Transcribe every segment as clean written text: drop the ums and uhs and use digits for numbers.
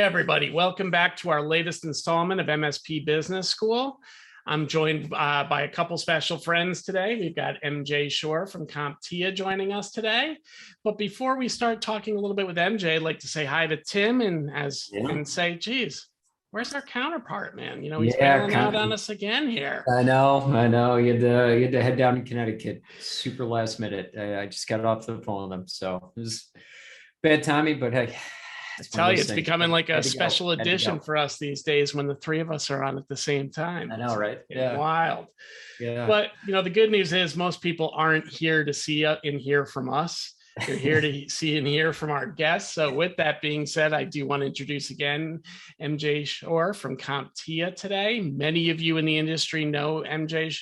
everybody. Welcome back to our latest installment of MSP Business School. I'm joined by a couple special friends today. We've got MJ Shore from CompTIA joining us today. But before we start talking a little bit with MJ, I'd like to say hi to Tim and say, geez, where's our counterpart, man? You know, he's bailing out on us again here. I know. You had to head down to Connecticut, super last minute. I just got off the phone with him, so it was bad timing. But hey, I tell you, it's becoming like a special edition for us these days when the three of us are on at the same time. I know, right? Yeah, wild. Yeah. But you know, the good news is most people aren't here to see and hear from us. You're here to see and hear from our guests. So with that being said, I do want to introduce again MJ Shore from CompTIA today. Many of you in the industry know MJ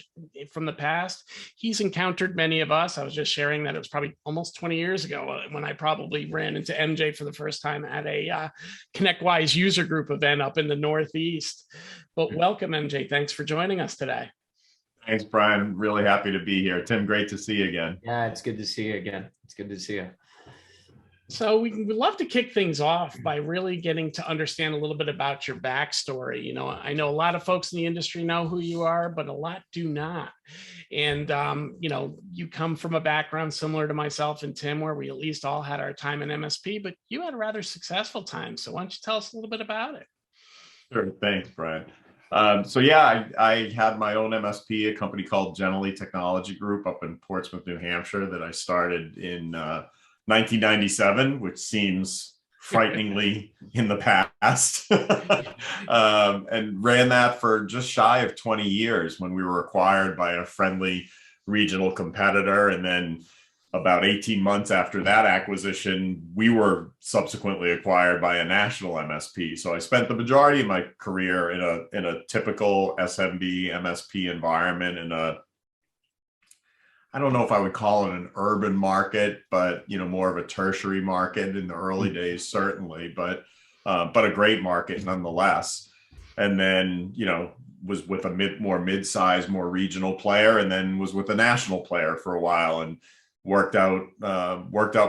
from the past. He's encountered many of us. I was just sharing that it was probably almost 20 years ago when I probably ran into MJ for the first time at a ConnectWise user group event up in the Northeast. But welcome, MJ. Thanks for joining us today. Thanks, Brian. Really happy to be here. Tim, great to see you again. Yeah, it's good to see you again. It's good to see you. So we'd love to kick things off by really getting to understand a little bit about your backstory. You know, I know a lot of folks in the industry know who you are, but a lot do not. And, you know, you come from a background similar to myself and Tim, where we at least all had our time in MSP, but you had a rather successful time. So why don't you tell us a little bit about it? Sure. Thanks, Brian. So yeah, I had my own MSP, a company called Generally Technology Group up in Portsmouth, New Hampshire, that I started in 1997, which seems frighteningly in the past, and ran that for just shy of 20 years when we were acquired by a friendly regional competitor. And then about 18 months after that acquisition, we were subsequently acquired by a national MSP. So I spent the majority of my career in a typical SMB MSP environment in a, I don't know if I would call it an urban market, but you know, more of a tertiary market in the early days, certainly, but a great market nonetheless. And then, you know, was with a more mid-sized, more regional player, and then was with a national player for a while, and worked out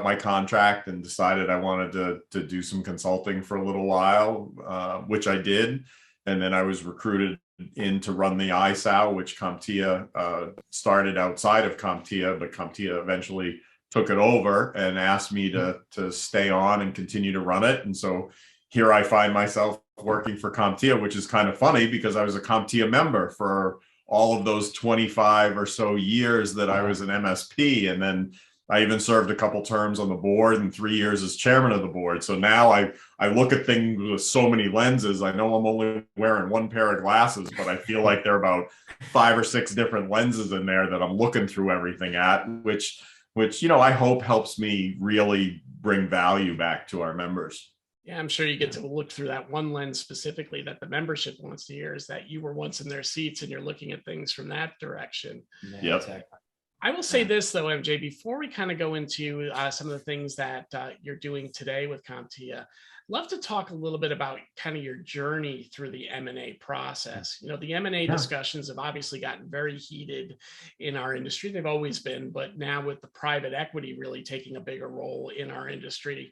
my contract and decided I wanted to do some consulting for a little while, which I did. And then I was recruited in to run the ISAO, which CompTIA started outside of CompTIA, but CompTIA eventually took it over and asked me to stay on and continue to run it. And so here I find myself working for CompTIA, which is kind of funny because I was a CompTIA member for all of those 25 or so years that I was an MSP. And then I even served a couple terms on the board and 3 years as chairman of the board. So now I look at things with so many lenses. I know I'm only wearing one pair of glasses, but I feel like there are about 5 or 6 different lenses in there that I'm looking through everything at, which, you know, I hope helps me really bring value back to our members. Yeah, I'm sure you get to look through that one lens specifically that the membership wants to hear, is that you were once in their seats and you're looking at things from that direction. Yep. Exactly. I will say this though, MJ, before we kind of go into some of the things that you're doing today with CompTIA, I'd love to talk a little bit about kind of your journey through the M&A process. You know, the M&A discussions have obviously gotten very heated in our industry. They've always been, but now with the private equity really taking a bigger role in our industry,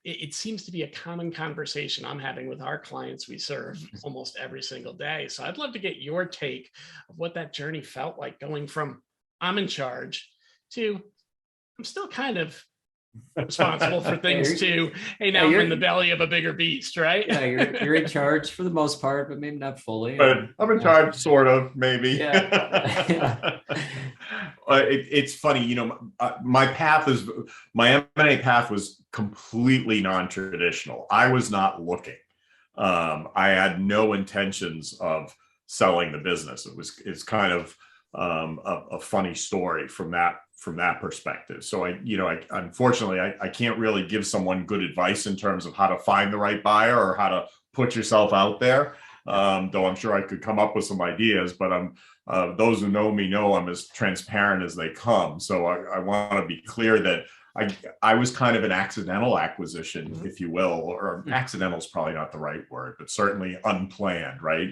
it seems to be a common conversation I'm having with our clients we serve almost every single day. So I'd love to get your take of what that journey felt like, going from I'm in charge to I'm still kind of responsible for things too. Hey, now I'm in the belly of a bigger beast, right? Yeah, you're in charge for the most part, but maybe not fully. But I'm in charge, sort of, maybe. Yeah. It's funny, you know, my M&A path was completely non-traditional. I was not looking. I had no intentions of selling the business. It's kind of a funny story from that perspective. So unfortunately, I can't really give someone good advice in terms of how to find the right buyer or how to put yourself out there. Though I'm sure I could come up with some ideas, but those who know me know I'm as transparent as they come. So I want to be clear that I was kind of an accidental acquisition, if you will, or accidental is probably not the right word, but certainly unplanned, right?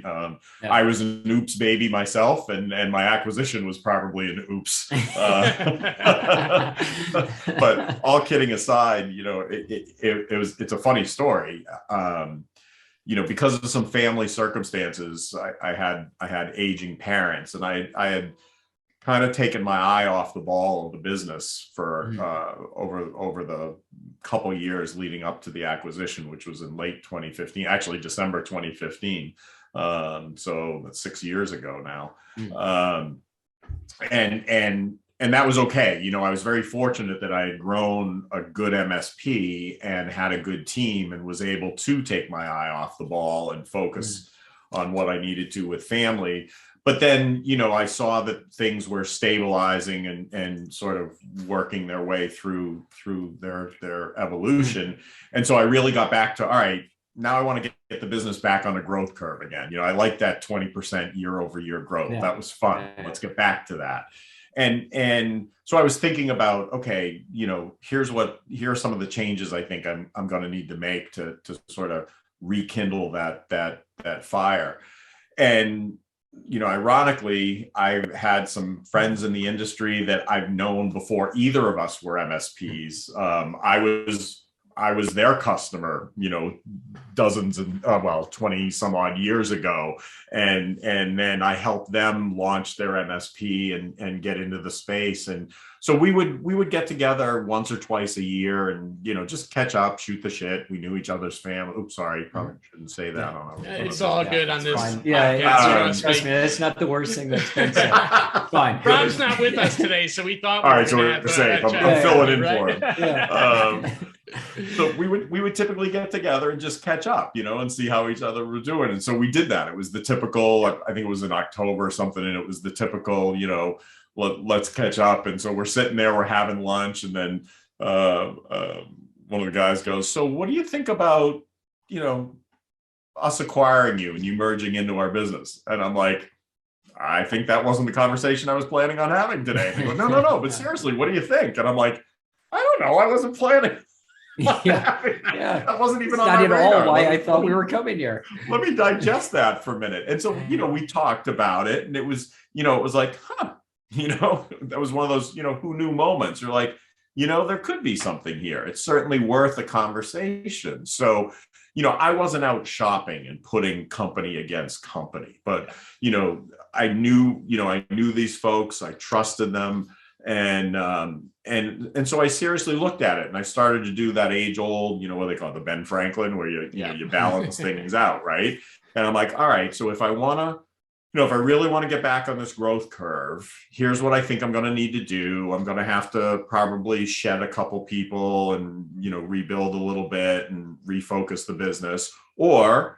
I was an oops baby myself, and my acquisition was probably an oops. But all kidding aside, you know, it's a funny story. because of some family circumstances, I had aging parents, and I had kind of taken my eye off the ball of the business for over the couple years leading up to the acquisition, which was in late 2015, actually December 2015. So that's 6 years ago now. And that was okay. I was very fortunate that I had grown a good MSP and had a good team and was able to take my eye off the ball and focus on what I needed to with family. But then, I saw that things were stabilizing and sort of working their way through their evolution. And so I really got back to, all right, now I want to get the business back on a growth curve again. I like that 20% year over year growth. Yeah. That was fun. Let's get back to that. And so I was thinking about, okay, here are some of the changes I think I'm going to need to make to sort of rekindle that fire. And ironically, I've had some friends in the industry that I've known before either of us were MSPs. I was their customer, dozens and 20 some odd years ago. And then I helped them launch their MSP and get into the space. And so we would get together once or twice a year and, just catch up, shoot the shit. We knew each other's family. Oops, sorry, probably shouldn't say that. It's all good on this. Fine. Yeah, trust me, that's not the worst thing that's been said. Fine. Rob's not with us today, so we thought. All right, so we're safe. I'm filling in for him. Yeah. So we would typically get together and just catch up, and see how each other were doing. And so we did that. It was the typical, I think it was in October or something, and it was the typical, let's catch up. And so we're sitting there, we're having lunch, and then one of the guys goes, so what do you think about, us acquiring you and you merging into our business? And I'm like, I think that wasn't the conversation I was planning on having today. And they go, no, but seriously, what do you think? And I'm like, I don't know, I wasn't planning. Yeah. That wasn't even on not my at radar. all why I thought we were coming here. Let me digest that for a minute. And so, we talked about it, and it was, it was like, that was one of those, who knew moments. You're like, there could be something here. It's certainly worth a conversation. So, I wasn't out shopping and putting company against company, but, I knew these folks, I trusted them. And so I seriously looked at it, and I started to do that age old, what they call it, the Ben Franklin, where you balance things out. Right. And I'm like, all right, so if I want to, if I really want to get back on this growth curve, here's what I think I'm going to need to do. I'm going to have to probably shed a couple people and, rebuild a little bit and refocus the business. Or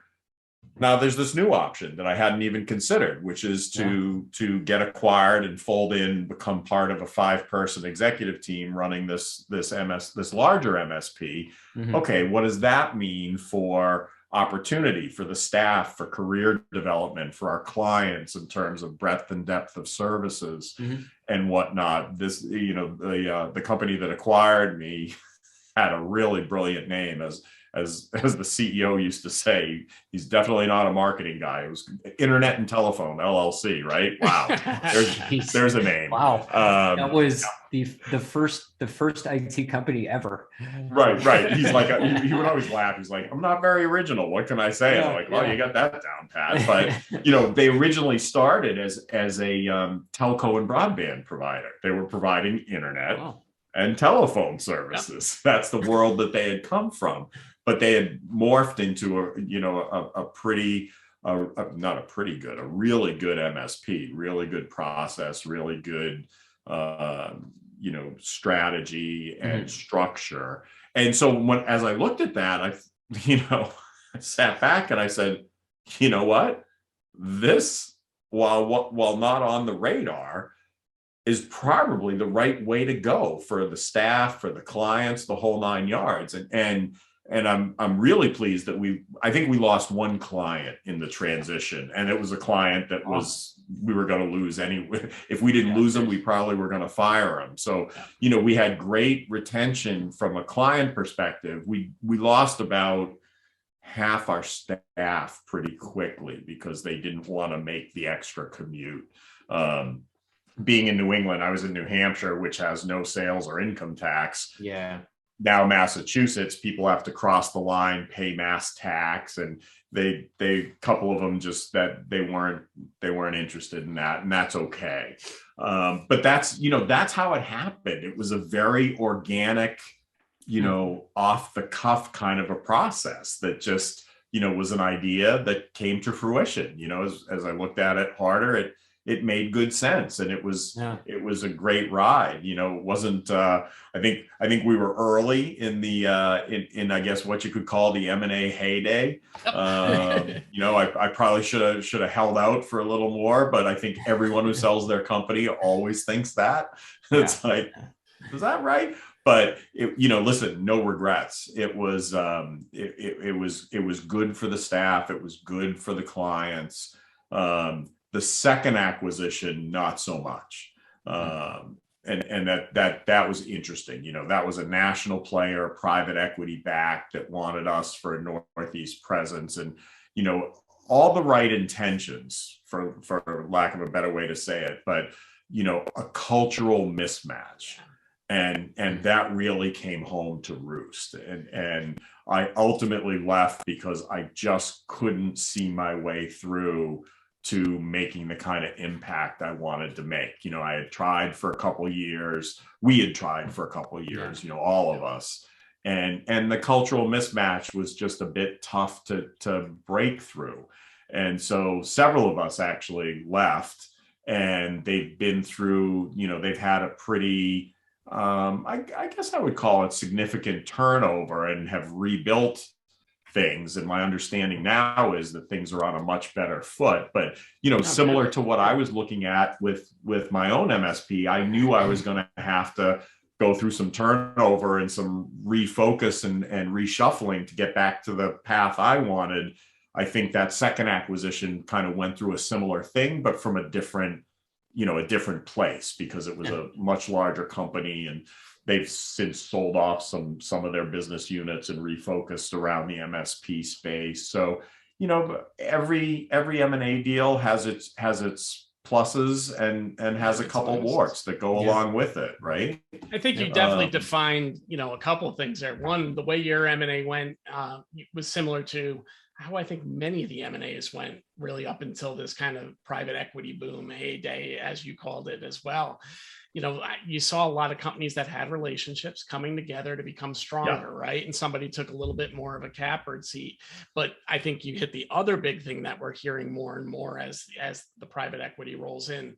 now there's this new option that I hadn't even considered, which is to get acquired and fold in, become part of a 5-person executive team running this larger MSP. Mm-hmm. Okay, what does that mean for opportunity for the staff, for career development, for our clients in terms of breadth and depth of services and whatnot? This, the company that acquired me had a really brilliant name, as the CEO used to say. He's definitely not a marketing guy. It was Internet and Telephone LLC, right? Wow, there's a name. Wow, that was the first IT company ever. Right. He's like, he would always laugh. He's like, I'm not very original. What can I say? And I'm like, well, you got that down pat. But they originally started as a telco and broadband provider. They were providing internet and telephone services. That's the world that they had come from. But they had morphed into a really good MSP, really good process, really good, strategy and structure. And so as I looked at that, I sat back and I said, you know what, this, while not on the radar, is probably the right way to go for the staff, for the clients, the whole 9 yards. And I'm really pleased that I think we lost one client in the transition, and it was a client that we were going to lose anyway. If we didn't lose them, we probably were going to fire them. So, we had great retention from a client perspective. We lost about half our staff pretty quickly because they didn't want to make the extra commute. Being in New England, I was in New Hampshire, which has no sales or income tax. Yeah. now Massachusetts, people have to cross the line, pay mass tax, and they couple of them just that they weren't interested in that, and that's okay. But that's how it happened. It was a very organic, off the cuff kind of a process that just was an idea that came to fruition. As I looked at it harder, it made good sense, and it was a great ride. It wasn't. I think we were early in the in I guess what you could call the M&A heyday. I probably should have held out for a little more, but I think everyone who sells their company always thinks that. It's like, is that right? But listen, no regrets. It was it was good for the staff. It was good for the clients. The second acquisition, not so much. And that was interesting. That was a national player, private equity backed, that wanted us for a Northeast presence, and all the right intentions, for lack of a better way to say it, but a cultural mismatch. And that really came home to roost. And I ultimately left because I just couldn't see my way through to making the kind of impact I wanted to make. I had tried for a couple of years. We had tried for a couple of years, all of us. And the cultural mismatch was just a bit tough to break through. And so several of us actually left, and they've been through, they've had a pretty, I guess I would call it significant turnover, and have rebuilt things. And my understanding now is that things are on a much better foot. But similar to what I was looking at with my own MSP, I knew I was going to have to go through some turnover and some refocus and reshuffling to get back to the path I wanted. I think that second acquisition kind of went through a similar thing, but from a different place, because it was a much larger company, and they've since sold off some of their business units and refocused around the MSP space. So, every M&A deal has its pluses and has a couple warts that go along with it, right? I think you definitely defined, a couple of things there. One, the way your M&A went was similar to how I think many of the M&As went, really up until this kind of private equity boom heyday, as you called it as well. You saw a lot of companies that had relationships coming together to become stronger, right? And somebody took a little bit more of a catbird seat. But I think you hit the other big thing that we're hearing more and more as the private equity rolls in.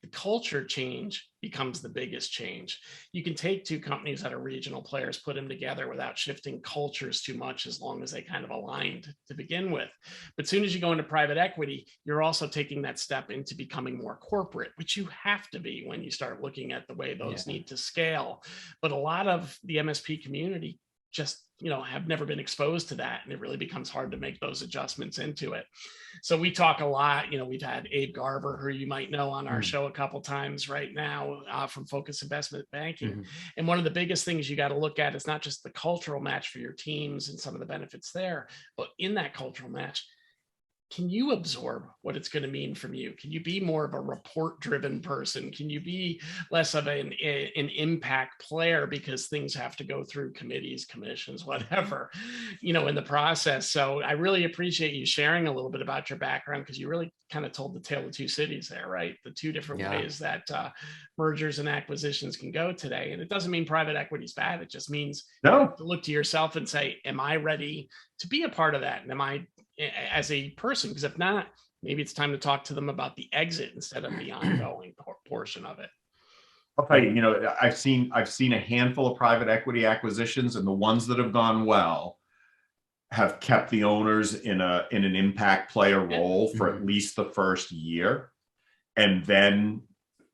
The culture change becomes the biggest change. You can take two companies that are regional players, put them together without shifting cultures too much, as long as they kind of aligned to begin with. But as soon as you go into private equity, you're also taking that step into becoming more corporate, which you have to be when you start looking at the way those need to scale. But a lot of the MSP community just have never been exposed to that, and it really becomes hard to make those adjustments into it. So we talk a lot. We've had Abe Garber, who you might know, on our show a couple times right now, from Focus Investment Banking. And one of the biggest things you got to look at is not just the cultural match for your teams and some of the benefits there, but in that cultural match, can you absorb what it's going to mean from you? Can you be more of a report-driven person? Can you be less of an impact player, because things have to go through committees, commissions, whatever, in the process? So I really appreciate you sharing a little bit about your background, because you really kind of told the tale of two cities there, right? The two different ways that mergers and acquisitions can go today. And it doesn't mean private equity is bad. It just means you have to look to yourself and say, am I ready to be a part of that? And am I, as a person? Because if not, maybe it's time to talk to them about the exit instead of the ongoing portion of it. I'll tell you, I've seen a handful of private equity acquisitions, and the ones that have gone well have kept the owners in an impact player role for at least the first year, and then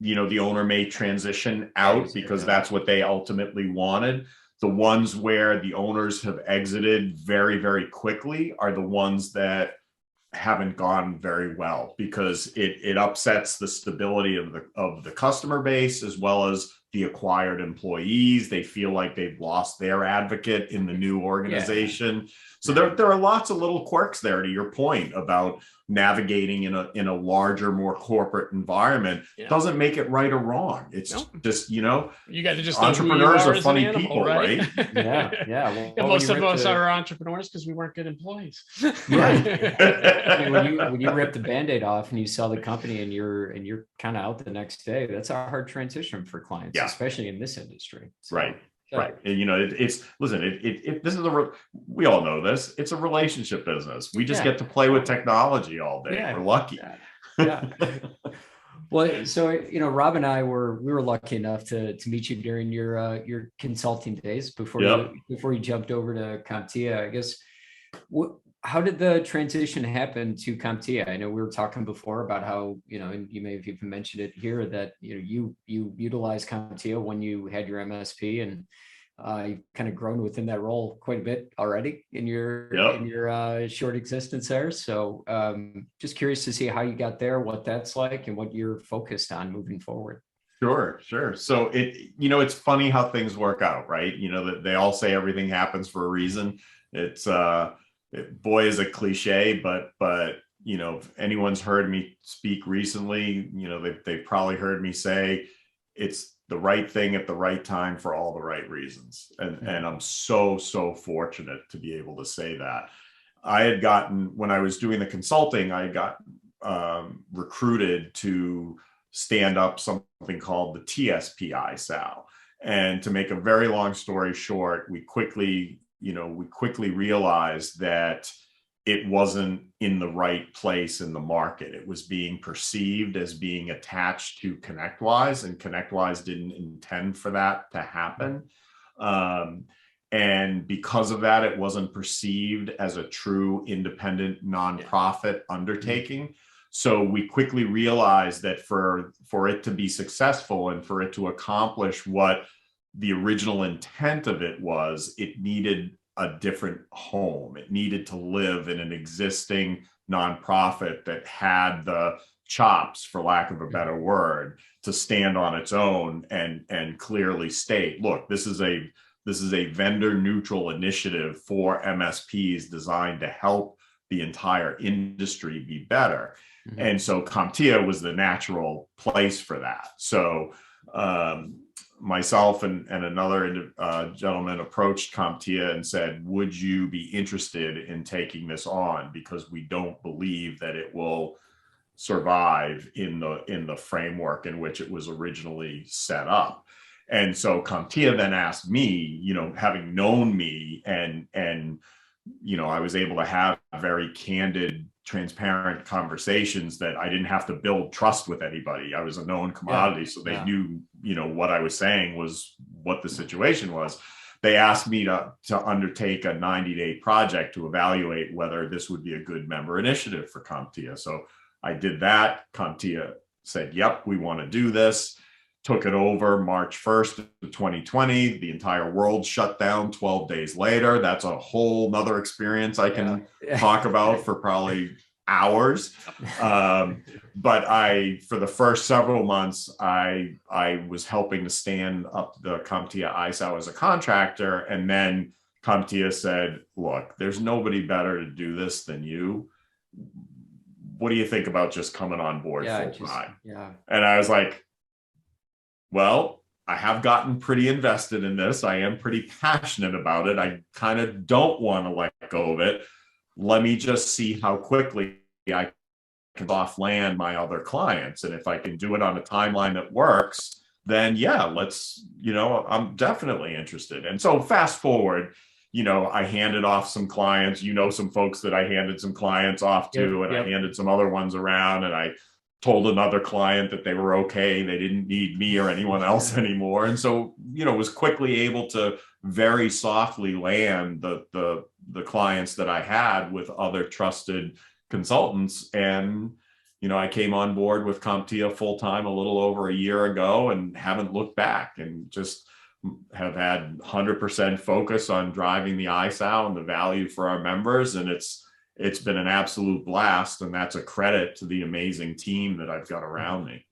the owner may transition out because that's what they ultimately wanted. The ones where the owners have exited very, very quickly are the ones that haven't gone very well, because it upsets the stability of the customer base, as well as the the acquired employees. They feel like they've lost their advocate in the new organization. So there are lots of little quirks there, to your point about navigating in a larger, more corporate environment. Doesn't make it right or wrong. It's just, you got to just entrepreneurs are are funny animal, people, right? Yeah. Well, most of us are entrepreneurs because we weren't good employees. Right. I mean, when you rip the Band-Aid off and you sell the company and you're kind of out the next day, that's a hard transition for clients, especially in this industry. So, right. Right. And, this is we all know this. It's a relationship business. We just get to play with technology all day. We're lucky. Yeah. Well, so, Rob and I we were lucky enough to meet you during your consulting days before you jumped over to CompTIA. I guess, how did the transition happen to CompTIA? I know we were talking before about how, and you may have even mentioned it here, that, you utilized CompTIA when you had your MSP, and you've kind of grown within that role quite a bit already in your short existence there. So just curious to see how you got there, what that's like, and what you're focused on moving forward. Sure. So it's funny how things work out, right? That they all say everything happens for a reason. It's boy, is a cliche, but if anyone's heard me speak recently, they've probably heard me say it's the right thing at the right time for all the right reasons. And I'm so fortunate to be able to say that. I had gotten, when I was doing the consulting, I got recruited to stand up something called the TSP ISAO. And to make a very long story short, we quickly realized that it wasn't in the right place in the market. It was being perceived as being attached to ConnectWise, and ConnectWise didn't intend for that to happen. And because of that, it wasn't perceived as a true independent nonprofit undertaking. So we quickly realized that for it to be successful and for it to accomplish what the original intent of it was, it needed a different home. It needed to live in an existing nonprofit that had the chops, for lack of a better word, to stand on its own and clearly state, look, this is a vendor neutral initiative for MSPs designed to help the entire industry be better. And so CompTIA was the natural place for that. So myself and another gentleman approached CompTIA and said, would you be interested in taking this on? Because we don't believe that it will survive in the framework in which it was originally set up. And so CompTIA then asked me, having known me and I was able to have very candid, transparent conversations that I didn't have to build trust with anybody. I was a known commodity, so they knew, what I was saying was what the situation was. They asked me to undertake a 90-day project to evaluate whether this would be a good member initiative for CompTIA. So I did that. CompTIA said, yep, we want to do this. Took it over March 1st of 2020. The entire world shut down 12 days later. That's a whole nother experience I can talk about for probably hours. But for the first several months, I was helping to stand up the CompTIA ISAO as a contractor. And then CompTIA said, look, there's nobody better to do this than you. What do you think about just coming on board full time? And I was like, well, I have gotten pretty invested in this. I am pretty passionate about it. I kind of don't want to let go of it. Let me just see how quickly I can off land my other clients. And if I can do it on a timeline that works, then I'm definitely interested. And so fast forward, I handed off some clients, some folks that I handed some clients off to, and I handed some other ones around, and I told another client that they were okay. They didn't need me or anyone else anymore. And so, was quickly able to very softly land the clients that I had with other trusted consultants. And, I came on board with CompTIA full time a little over a year ago and haven't looked back, and just have had 100% focus on driving the ISAO and the value for our members. And it's been an absolute blast, and that's a credit to the amazing team that I've got around me.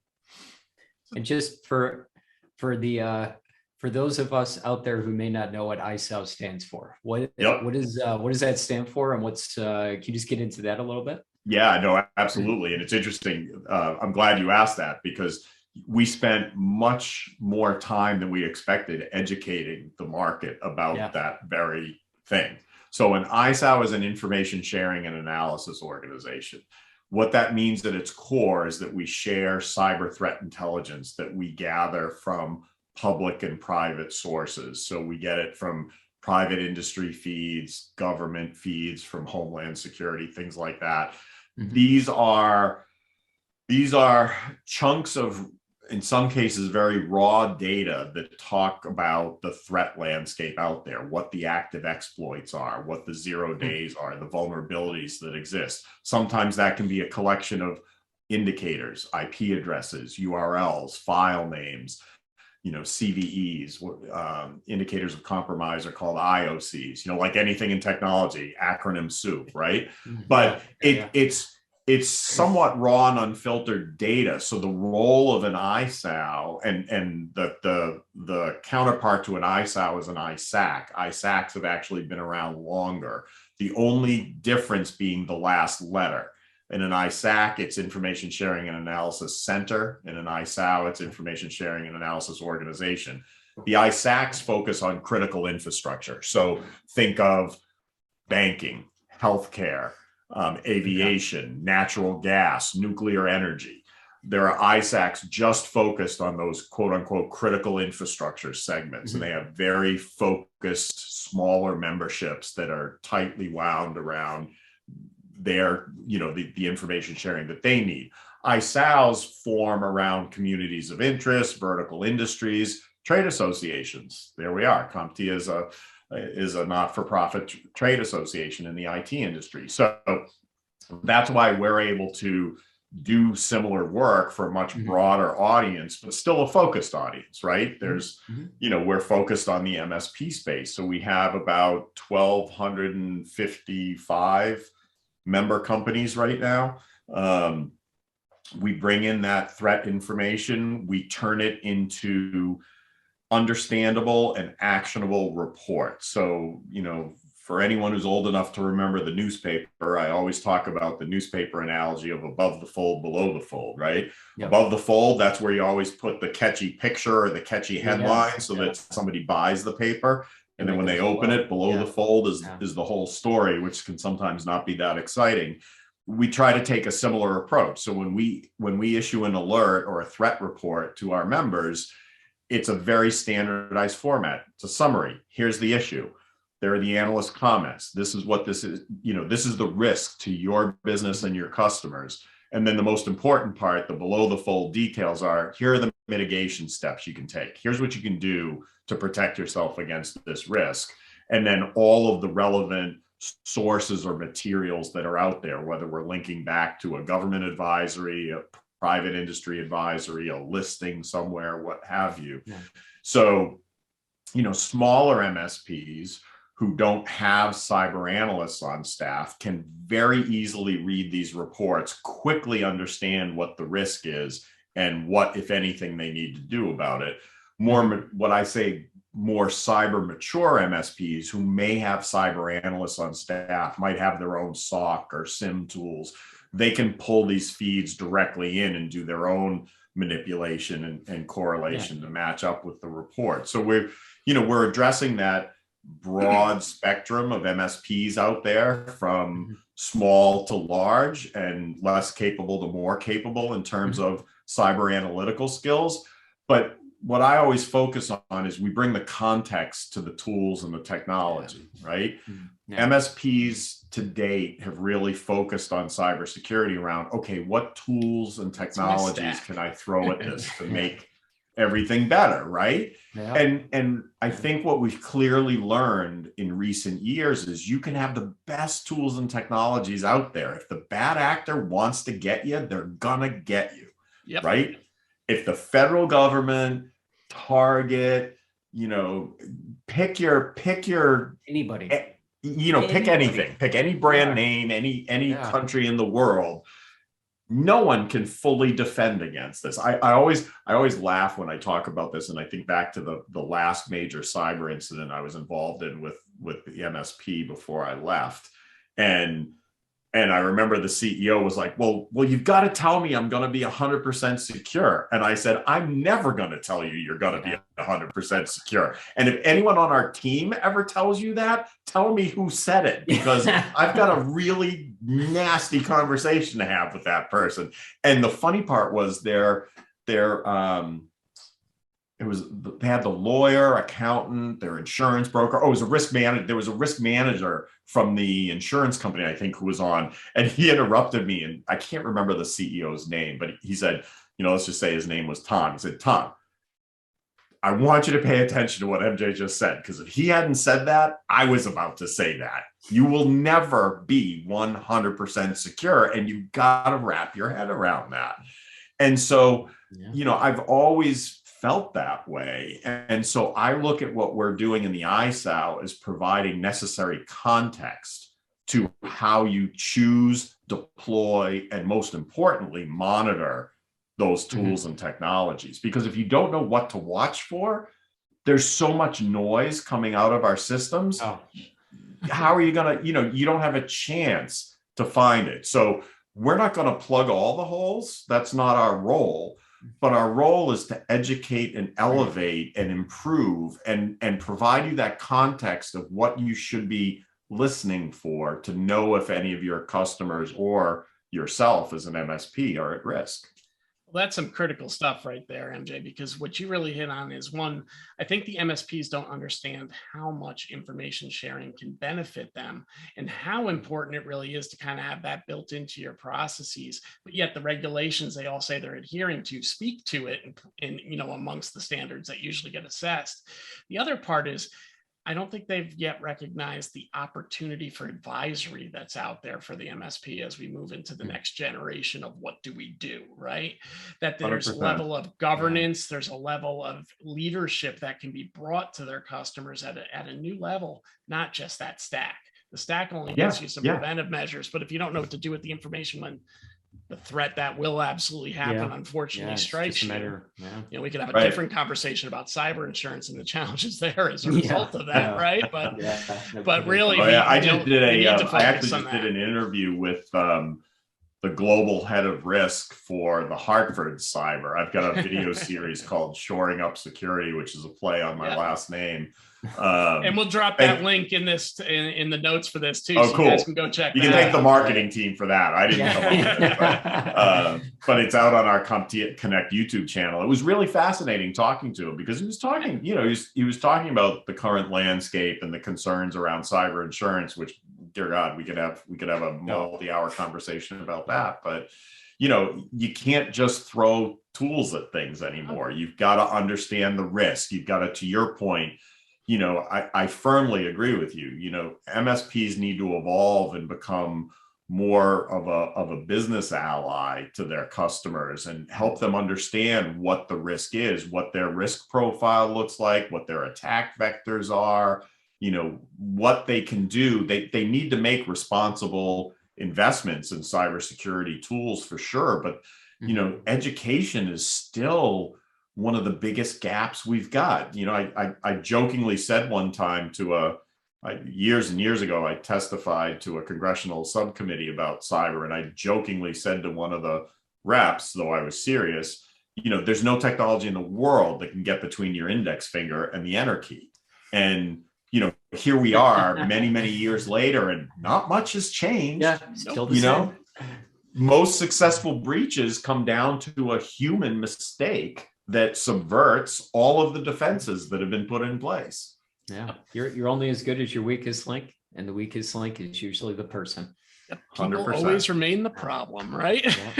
And just for for the for those of us out there who may not know what ISAO stands for, what does that stand for, and what's can you just get into that a little bit? Yeah, no, absolutely. And it's interesting. I'm glad you asked that, because we spent much more time than we expected educating the market about that very thing. So an ISAO is an information sharing and analysis organization. What that means at its core is that we share cyber threat intelligence that we gather from public and private sources. So we get it from private industry feeds, government feeds, from Homeland Security, things like that. These are chunks of, in some cases, very raw data that talk about the threat landscape out there, what the active exploits are, what the 0 days are, the vulnerabilities that exist. Sometimes that can be a collection of indicators, IP addresses, URLs, file names, CVEs, indicators of compromise are called IOCs, like anything in technology, acronym soup, right? But it's somewhat raw and unfiltered data. So the role of an ISAO and the counterpart to an ISAO is an ISAC. ISACs have actually been around longer. The only difference being the last letter. In an ISAC, it's Information Sharing and Analysis Center. In an ISAO, it's Information Sharing and Analysis Organization. The ISACs focus on critical infrastructure. So think of banking, healthcare, aviation, natural gas, nuclear energy. There are ISACs just focused on those quote unquote critical infrastructure segments. And they have very focused, smaller memberships that are tightly wound around their, the information sharing that they need. ISAOs form around communities of interest, vertical industries, trade associations. There we are. CompTIA is a not-for-profit trade association in the IT industry. So that's why we're able to do similar work for a much broader audience, but still a focused audience, right? There's, we're focused on the MSP space. So we have about 1,255 member companies right now. We bring in that threat information, we turn it into understandable and actionable reports. So, for anyone who's old enough to remember the newspaper, I always talk about the newspaper analogy of above the fold, below the fold, right? Above the fold, that's where you always put the catchy picture or the catchy headline so that somebody buys the paper. And then when they open it, below the fold is the whole story, which can sometimes not be that exciting. We try to take a similar approach. So when we issue an alert or a threat report to our members, it's a very standardized format. It's a summary. Here's the issue. There are the analyst comments. This is what this is. This is the risk to your business and your customers. And then the most important part, the below the fold details are, here are the mitigation steps you can take. Here's what you can do to protect yourself against this risk. And then all of the relevant sources or materials that are out there, whether we're linking back to a government advisory, a private industry advisory, a listing somewhere, what have you. So, smaller MSPs who don't have cyber analysts on staff can very easily read these reports, quickly understand what the risk is and what, if anything, they need to do about it. More cyber mature MSPs who may have cyber analysts on staff, might have their own SOC or SIM tools. They can pull these feeds directly in and do their own manipulation and correlation to match up with the report. So we're addressing that broad spectrum of MSPs out there, from small to large and less capable to more capable in terms of cyber analytical skills. But what I always focus on is we bring the context to the tools and the technology, right? MSPs to date have really focused on cybersecurity around, okay, what tools and technologies can I throw at this to make everything better, right? And I think what we've clearly learned in recent years is you can have the best tools and technologies out there. If the bad actor wants to get you, they're gonna get you, right? If the federal government, Target, pick your anybody, pick anything, pick any brand name, any country in the world. no one can fully defend against this. I always laugh when I talk about this, and I think back to the last major cyber incident I was involved in with the MSP before I left, and I remember the CEO was like, well, you've got to tell me I'm going to be 100% secure. And I said, I'm never going to tell you you're going to be 100% secure. And if anyone on our team ever tells you that, tell me who said it, because I've got a really nasty conversation to have with that person. And the funny part was they had the lawyer, accountant, their insurance broker. Oh, it was a risk manager. There was a risk manager from the insurance company, I think, who was on, and he interrupted me. And I can't remember the CEO's name, but he said, let's just say his name was Tom. He said, Tom, I want you to pay attention to what MJ just said, because if he hadn't said that, I was about to say that. You will never be 100% secure, and you've got to wrap your head around that. And so, I've always felt that way. And so I look at what we're doing in the ISAO as providing necessary context to how you choose, deploy, and most importantly, monitor those tools and technologies. Because if you don't know what to watch for, there's so much noise coming out of our systems. How are you going to, you don't have a chance to find it. So we're not going to plug all the holes. That's not our role. But our role is to educate and elevate and improve and provide you that context of what you should be listening for to know if any of your customers or yourself as an MSP are at risk. Well, that's some critical stuff right there, MJ, because what you really hit on is one, I think the MSPs don't understand how much information sharing can benefit them and how important it really is to kind of have that built into your processes. But yet the regulations they all say they're adhering to speak to it and amongst the standards that usually get assessed. The other part is, I don't think they've yet recognized the opportunity for advisory that's out there for the MSP as we move into the next generation of what do we do, right? That there's 100%. A level of governance, there's a level of leadership that can be brought to their customers at a new level, not just that stack. The stack only gives you some preventive measures, but if you don't know what to do with the information when the threat that will absolutely happen, unfortunately, strikes you. We could have a different conversation about cyber insurance and the challenges there as a result of that, right? But really, I actually just did an interview with the global head of risk for the Hartford cyber. I've got a video series called Shoring Up Security, which is a play on my last name. And we'll drop that link in the notes for this too. So you guys can go check. You can thank the marketing team for that. I didn't come up with it, but it's out on our CompTIA Connect YouTube channel. It was really fascinating talking to him because he was talking, he was talking about the current landscape and the concerns around cyber insurance, which, dear God, we could have a multi-hour conversation about that. But you can't just throw tools at things anymore. You've got to understand the risk. You've got to, to your point, I firmly agree with you. MSPs need to evolve and become more of a business ally to their customers and help them understand what the risk is, what their risk profile looks like, what their attack vectors are, what they can do. They need to make responsible investments in cybersecurity tools for sure. But, education is still one of the biggest gaps we've got. I jokingly said one time years and years ago, I testified to a congressional subcommittee about cyber. And I jokingly said to one of the reps, though I was serious, there's no technology in the world that can get between your index finger and the enter key. And, here we are many, many years later, and not much has changed. Yeah, still the same. Most successful breaches come down to a human mistake that subverts all of the defenses that have been put in place. Yeah, you're only as good as your weakest link, and the weakest link is usually the person. People 100%. Always remain the problem, right? If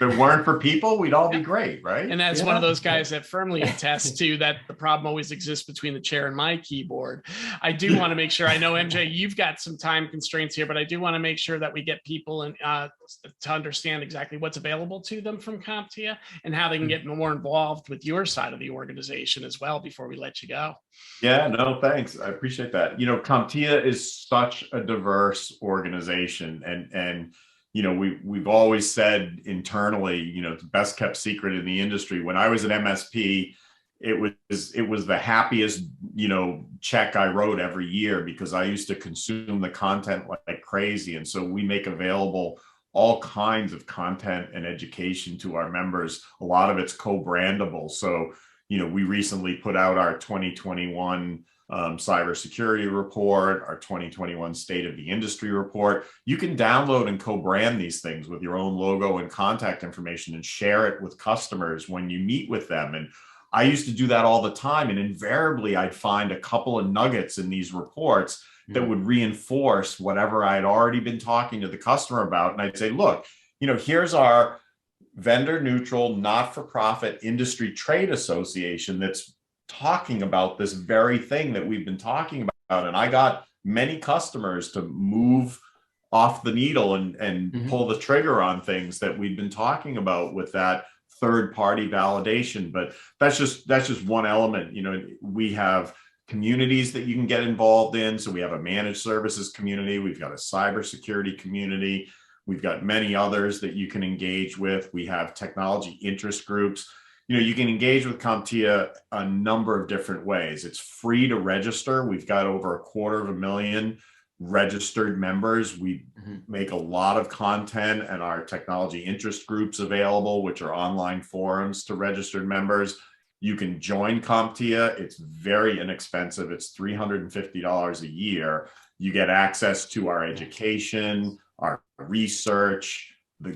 it weren't for people, we'd all be great, right? And as one of those guys that firmly attests to that the problem always exists between the chair and my keyboard, I do want to make sure, I know, MJ, you've got some time constraints here, but I do want to make sure that we get people to understand exactly what's available to them from CompTIA and how they can get more involved with your side of the organization as well before we let you go. Yeah, no, thanks. I appreciate that. CompTIA is such a diverse organization, and we've always said internally, the best kept secret in the industry. When I was an MSP, it was the happiest, check I wrote every year, because I used to consume the content like crazy. And so we make available all kinds of content and education to our members. A lot of it's co-brandable. So, we recently put out our 2021 cybersecurity report, our 2021 State of the Industry report. You can download and co-brand these things with your own logo and contact information and share it with customers when you meet with them. And I used to do that all the time. And invariably, I'd find a couple of nuggets in these reports that would reinforce whatever I had already been talking to the customer about. And I'd say, look, here's our vendor neutral, not-for-profit industry trade association that's talking about this very thing that we've been talking about. And I got many customers to move off the needle and pull the trigger on things that we've been talking about with that third-party validation. But that's just one element. We have communities that you can get involved in. So we have a managed services community. We've got a cybersecurity community. We've got many others that you can engage with. We have technology interest groups. You can engage with CompTIA a number of different ways. It's free to register. We've got over 250,000 registered members. We make a lot of content and our technology interest groups available, which are online forums to registered members. You can join CompTIA. It's very inexpensive. It's $350 a year. You get access to our education, our research.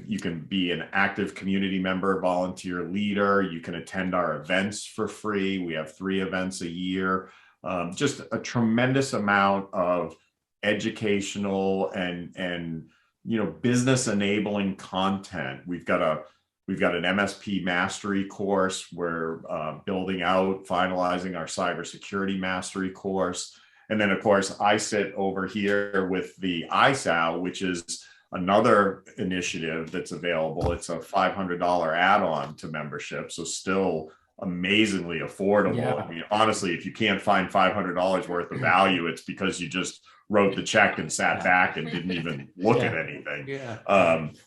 You can be an active community member, volunteer leader. You can attend our events for free. We have 3 events a year. Just a tremendous amount of educational and business enabling content. We've got an MSP mastery course. We're finalizing our cybersecurity mastery course. And then, of course, I sit over here with the ISAO, which is another initiative that's available. It's a $500 add-on to membership. So still amazingly affordable. Yeah. I mean, honestly, if you can't find $500 worth of value, it's because you just wrote the check and sat back and didn't even look at anything.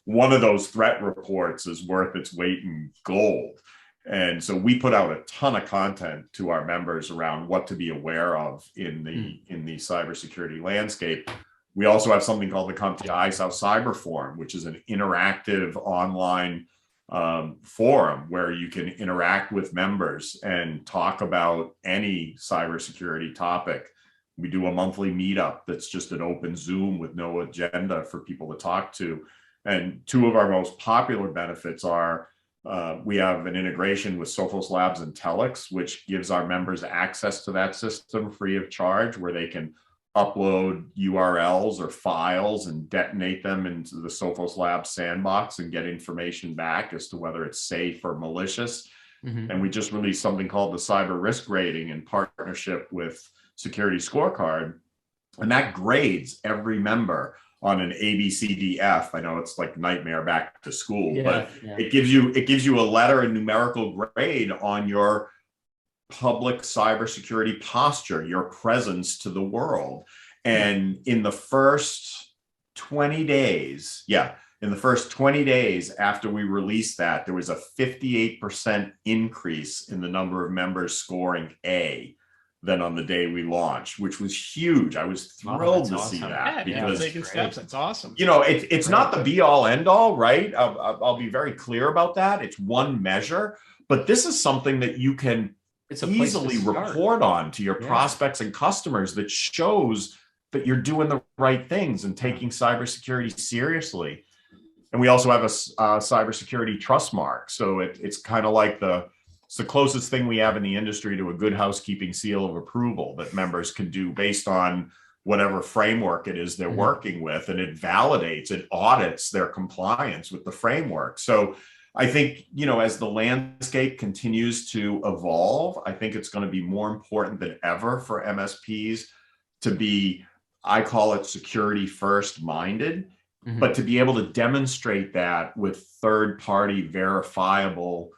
One of those threat reports is worth its weight in gold. And so we put out a ton of content to our members around what to be aware of in the cybersecurity landscape. We also have something called the CompTIA ISAO Cyber Forum, which is an interactive online forum where you can interact with members and talk about any cybersecurity topic. We do a monthly meetup that's just an open Zoom with no agenda for people to talk to. And 2 of our most popular benefits are we have an integration with Sophos Labs and Telix, which gives our members access to that system free of charge, where they can upload URLs or files and detonate them into the Sophos Labs sandbox and get information back as to whether it's safe or malicious. And we just released something called the Cyber Risk Rating in partnership with Security Scorecard. And that grades every member on an ABCDF. I know it's like nightmare back to school, but it gives you a letter and numerical grade on your public cybersecurity posture, your presence to the world. And in the first 20 days, after we released that, there was a 58% increase in the number of members scoring A than on the day we launched, which was huge. I was thrilled to see that, because taking steps. That's awesome. It's not the be all end all, right? I'll be very clear about that. It's one measure, but this is something that you can easily report on to your prospects and customers that shows that you're doing the right things and taking cybersecurity seriously. And we also have a cybersecurity trust mark. So it's kind of like it's the closest thing we have in the industry to a good housekeeping seal of approval that members can do based on whatever framework it is they're working with. And it validates, it audits their compliance with the framework. So I think, as the landscape continues to evolve, I think it's going to be more important than ever for MSPs to be, I call it security first minded, but to be able to demonstrate that with third-party verifiable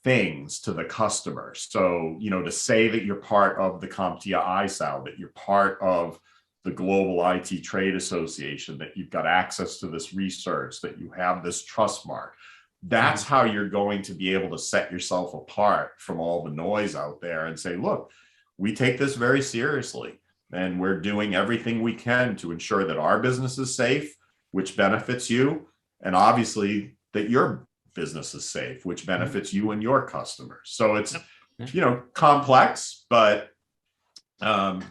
things to the customer. So, to say that you're part of the CompTIA ISAO, that you're part of the Global IT Trade Association, that you've got access to this research, that you have this trust mark. That's how you're going to be able to set yourself apart from all the noise out there and say, look, we take this very seriously, and we're doing everything we can to ensure that our business is safe, which benefits you, and obviously that your business is safe, which benefits you and your customers. So it's, you know, complex, but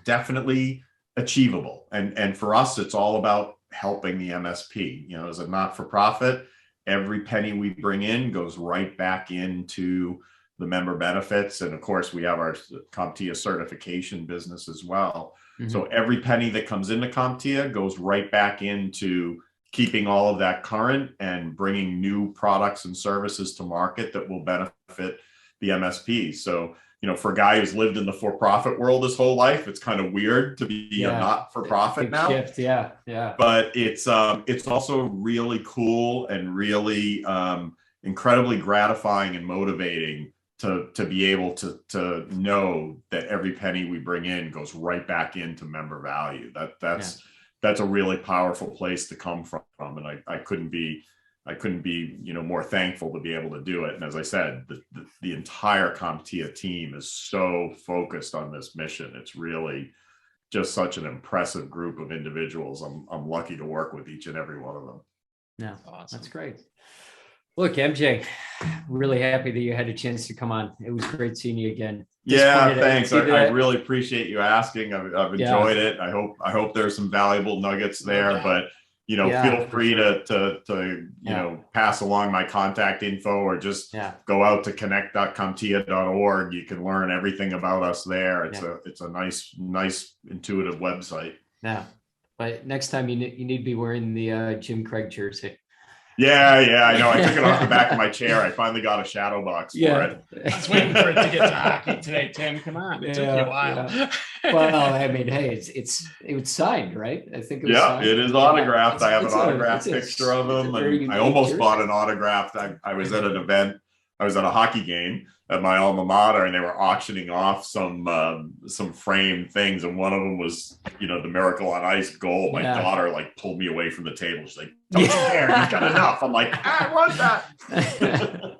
definitely achievable. And for us, it's all about helping the MSP. You know, as a not-for-profit, every penny we bring in goes right back into the member benefits. And of course, we have our CompTIA certification business as well. So every penny that comes into CompTIA goes right back into keeping all of that current and bringing new products and services to market that will benefit the MSP. So, you know, for a guy who's lived in the for-profit world his whole life, it's kind of weird to be a not-for-profit now. Shift. Yeah. But it's also really cool and really incredibly gratifying and motivating to be able to know that every penny we bring in goes right back into member value. That's a really powerful place to come from, and I couldn't be, you know, more thankful to be able to do it. And as I said, the entire CompTIA team is so focused on this mission. It's really just such an impressive group of individuals. I'm lucky to work with each and every one of them. Yeah, Awesome. that's great. Look, MJ, really happy that you had a chance to come on. It was great seeing you again. Yeah, thanks. I really appreciate you asking. I've enjoyed it. I hope there's some valuable nuggets there, but you know, feel free to you know, pass along my contact info, or just go out to connect.comptia.org. You can learn everything about us there. It's a nice intuitive website. Yeah, but next time you need to be wearing the Jim Craig jersey. Yeah, I know. I took it off the back of my chair. I finally got a shadow box for it. I was waiting for it to get to hockey today, Tim. Come on. It took you a while. Well, I mean, hey, it was signed, right? I think it was signed. It is autographed. I have an autographed picture of him. And I almost bought an autographed. I was at an event. I was at a hockey game at my alma mater, and they were auctioning off some framed things, and one of them was, you know, the Miracle on Ice goal. My daughter like pulled me away from the table. She's like, "Don't you dare! You've got enough." I'm like, "I want that."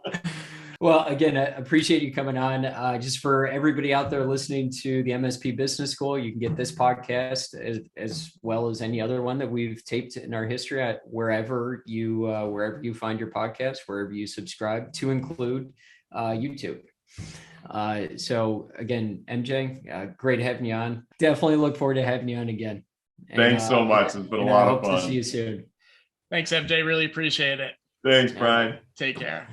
Well, again, I appreciate you coming on. Just for everybody out there listening to the MSP Business School, you can get this podcast as well as any other one that we've taped in our history at wherever you find your podcast, wherever you subscribe, to include YouTube. So again, MJ, great having you on. Definitely look forward to having you on again. Thanks so much. It's been a lot of fun. I hope to see you soon. Thanks, MJ. Really appreciate it. Thanks, Brian. Take care.